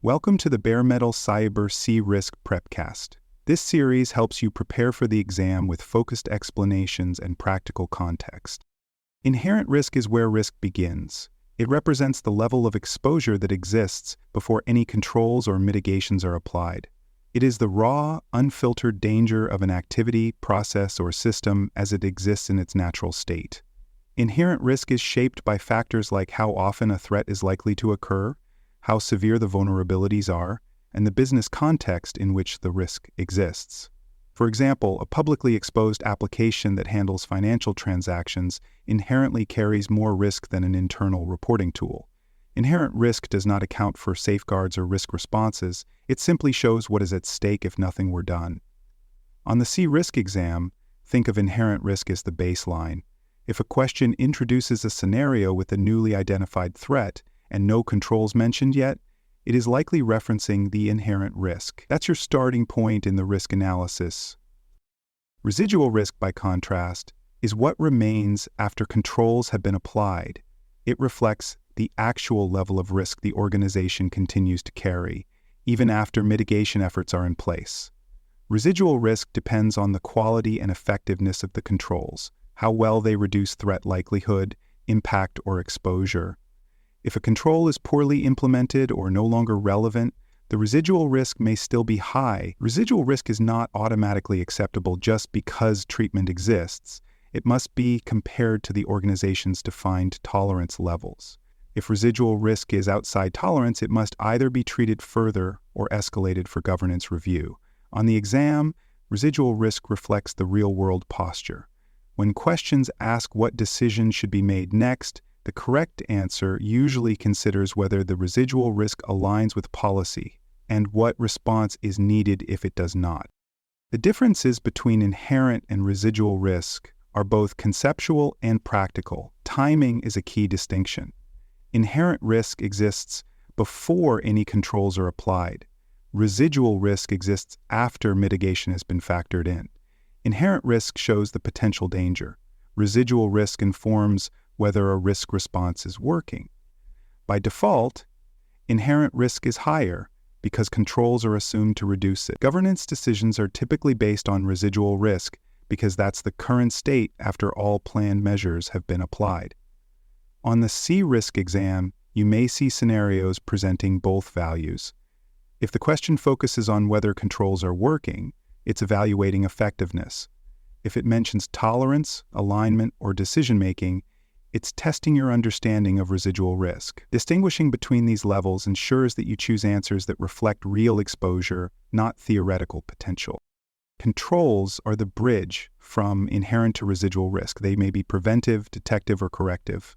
Welcome to the Bare Metal Cyber CRISC Prepcast. This series helps you prepare for the exam with focused explanations and practical context. Inherent risk is where risk begins. It represents the level of exposure that exists before any controls or mitigations are applied. It is the raw, unfiltered danger of an activity, process, or system as it exists in its natural state. Inherent risk is shaped by factors like how often a threat is likely to occur, how severe the vulnerabilities are, and the business context in which the risk exists. For example, a publicly exposed application that handles financial transactions inherently carries more risk than an internal reporting tool. Inherent risk does not account for safeguards or risk responses, it simply shows what is at stake if nothing were done. On the CRISC exam, think of inherent risk as the baseline. If a question introduces a scenario with a newly identified threat, and no controls mentioned yet, it is likely referencing the inherent risk. That's your starting point in the risk analysis. Residual risk, by contrast, is what remains after controls have been applied. It reflects the actual level of risk the organization continues to carry, even after mitigation efforts are in place. Residual risk depends on the quality and effectiveness of the controls, how well they reduce threat likelihood, impact, or exposure. If a control is poorly implemented or no longer relevant, the residual risk may still be high. Residual risk is not automatically acceptable just because treatment exists. It must be compared to the organization's defined tolerance levels. If residual risk is outside tolerance, it must either be treated further or escalated for governance review. On the exam, residual risk reflects the real-world posture. When questions ask what decision should be made next, the correct answer usually considers whether the residual risk aligns with policy and what response is needed if it does not. The differences between inherent and residual risk are both conceptual and practical. Timing is a key distinction. Inherent risk exists before any controls are applied. Residual risk exists after mitigation has been factored in. Inherent risk shows the potential danger. Residual risk informs whether a risk response is working. By default, inherent risk is higher because controls are assumed to reduce it. Governance decisions are typically based on residual risk because that's the current state after all planned measures have been applied. On the CRISC exam, you may see scenarios presenting both values. If the question focuses on whether controls are working, it's evaluating effectiveness. If it mentions tolerance, alignment, or decision-making, it's testing your understanding of residual risk. Distinguishing between these levels ensures that you choose answers that reflect real exposure, not theoretical potential. Controls are the bridge from inherent to residual risk. They may be preventive, detective, or corrective.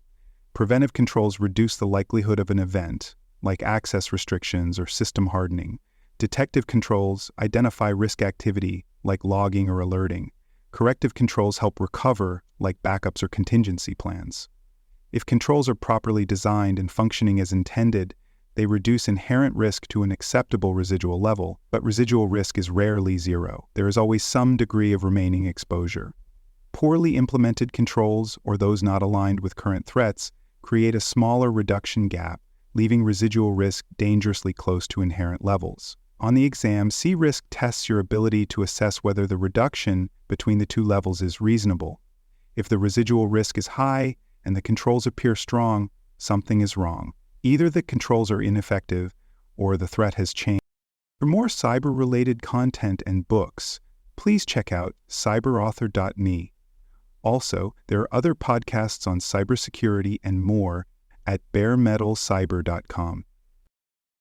Preventive controls reduce the likelihood of an event, like access restrictions or system hardening. Detective controls identify risk activity, like logging or alerting. Corrective controls help recover, like backups or contingency plans. If controls are properly designed and functioning as intended, they reduce inherent risk to an acceptable residual level, but residual risk is rarely zero. There is always some degree of remaining exposure. Poorly implemented controls, or those not aligned with current threats, create a smaller reduction gap, leaving residual risk dangerously close to inherent levels. On the exam, CRISC tests your ability to assess whether the reduction between the two levels is reasonable. If the residual risk is high and the controls appear strong, something is wrong. Either the controls are ineffective or the threat has changed. For more cyber-related content and books, please check out cyberauthor.me. Also, there are other podcasts on cybersecurity and more at baremetalcyber.com.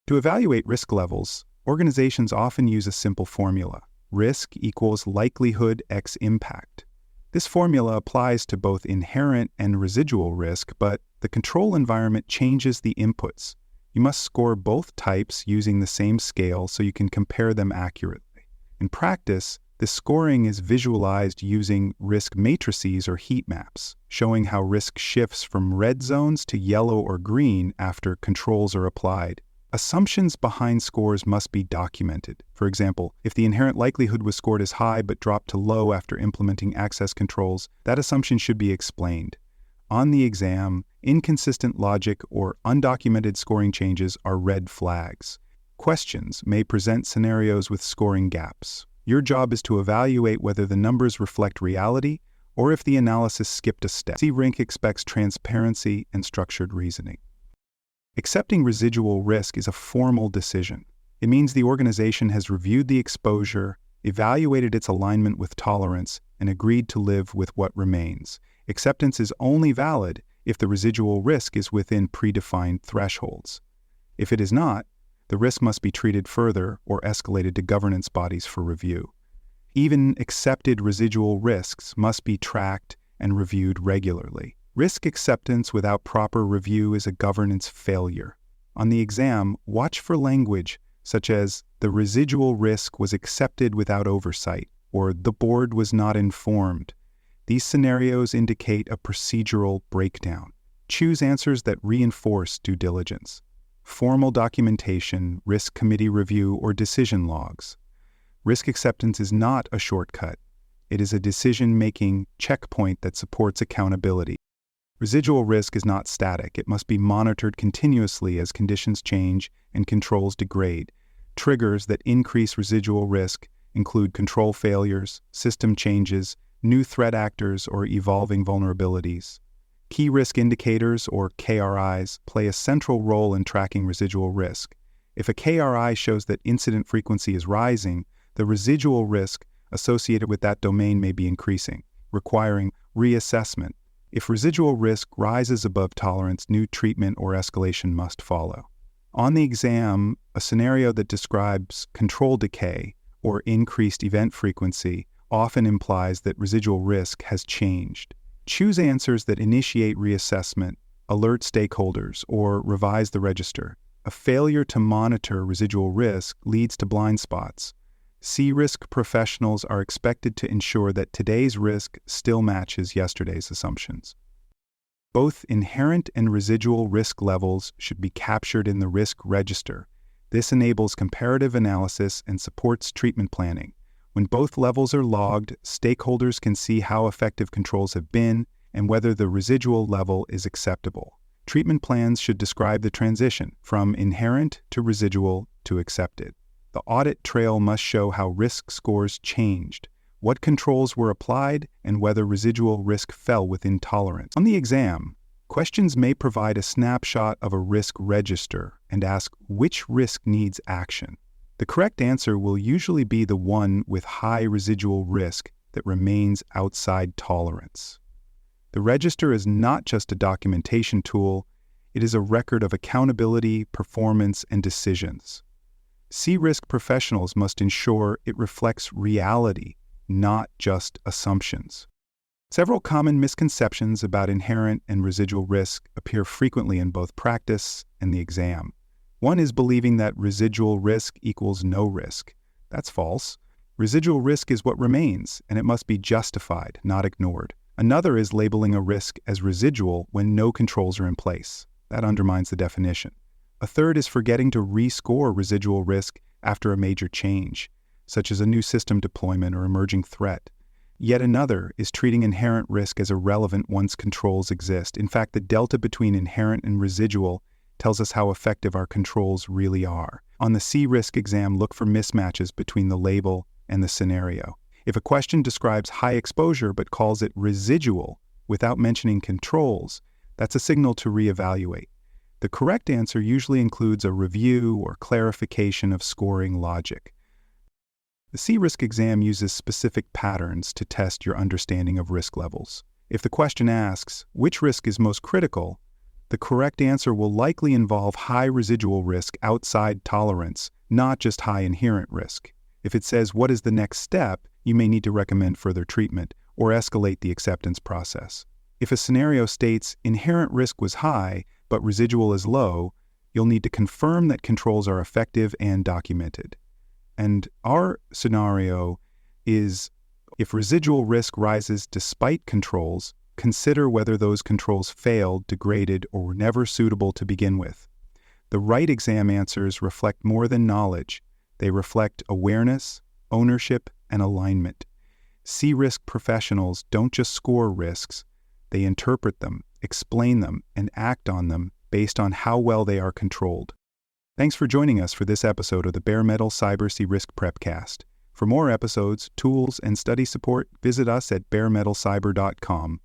To evaluate risk levels, organizations often use a simple formula. Risk equals likelihood x impact. This formula applies to both inherent and residual risk, but the control environment changes the inputs. You must score both types using the same scale so you can compare them accurately. In practice, this scoring is visualized using risk matrices or heat maps, showing how risk shifts from red zones to yellow or green after controls are applied. Assumptions behind scores must be documented. For example, if the inherent likelihood was scored as high but dropped to low after implementing access controls, that assumption should be explained. On the exam, inconsistent logic or undocumented scoring changes are red flags. Questions may present scenarios with scoring gaps. Your job is to evaluate whether the numbers reflect reality or if the analysis skipped a step. CRISC expects transparency and structured reasoning. Accepting residual risk is a formal decision. It means the organization has reviewed the exposure, evaluated its alignment with tolerance, and agreed to live with what remains. Acceptance is only valid if the residual risk is within predefined thresholds. If it is not, the risk must be treated further or escalated to governance bodies for review. Even accepted residual risks must be tracked and reviewed regularly. Risk acceptance without proper review is a governance failure. On the exam, watch for language such as the residual risk was accepted without oversight or the board was not informed. These scenarios indicate a procedural breakdown. Choose answers that reinforce due diligence. Formal documentation, risk committee review, or decision logs. Risk acceptance is not a shortcut. It is a decision-making checkpoint that supports accountability. Residual risk is not static. It must be monitored continuously as conditions change and controls degrade. Triggers that increase residual risk include control failures, system changes, new threat actors, or evolving vulnerabilities. Key risk indicators, or KRIs, play a central role in tracking residual risk. If a KRI shows that incident frequency is rising, the residual risk associated with that domain may be increasing, requiring reassessment. If residual risk rises above tolerance, new treatment or escalation must follow. On the exam, a scenario that describes control decay or increased event frequency often implies that residual risk has changed. Choose answers that initiate reassessment, alert stakeholders, or revise the register. A failure to monitor residual risk leads to blind spots. CRISC professionals are expected to ensure that today's risk still matches yesterday's assumptions. Both inherent and residual risk levels should be captured in the risk register. This enables comparative analysis and supports treatment planning. When both levels are logged, stakeholders can see how effective controls have been and whether the residual level is acceptable. Treatment plans should describe the transition from inherent to residual to accepted. The audit trail must show how risk scores changed, what controls were applied, and whether residual risk fell within tolerance. On the exam, questions may provide a snapshot of a risk register and ask which risk needs action. The correct answer will usually be the one with high residual risk that remains outside tolerance. The register is not just a documentation tool, it is a record of accountability, performance, and decisions. CRISC professionals must ensure it reflects reality, not just assumptions. Several common misconceptions about inherent and residual risk appear frequently in both practice and the exam. One is believing that residual risk equals no risk. That's false. Residual risk is what remains, and it must be justified, not ignored. Another is labeling a risk as residual when no controls are in place. That undermines the definition. A third is forgetting to rescore residual risk after a major change, such as a new system deployment or emerging threat. Yet another is treating inherent risk as irrelevant once controls exist. In fact, the delta between inherent and residual tells us how effective our controls really are. On the CRISC exam, look for mismatches between the label and the scenario. If a question describes high exposure but calls it residual without mentioning controls, that's a signal to reevaluate. The correct answer usually includes a review or clarification of scoring logic. The CRISC exam uses specific patterns to test your understanding of risk levels. If the question asks, which risk is most critical, the correct answer will likely involve high residual risk outside tolerance, not just high inherent risk. If it says, what is the next step, you may need to recommend further treatment or escalate the acceptance process. If a scenario states inherent risk was high, but residual is low, you'll need to confirm that controls are effective and documented. And our scenario is, if residual risk rises despite controls, consider whether those controls failed, degraded, or were never suitable to begin with. The right exam answers reflect more than knowledge. They reflect awareness, ownership, and alignment. CRISC professionals don't just score risks, they interpret them, explain them, and act on them based on how well they are controlled. Thanks for joining us for this episode of the Bare Metal Cyber CRISC Prepcast. For more episodes, tools, and study support, visit us at baremetalcyber.com.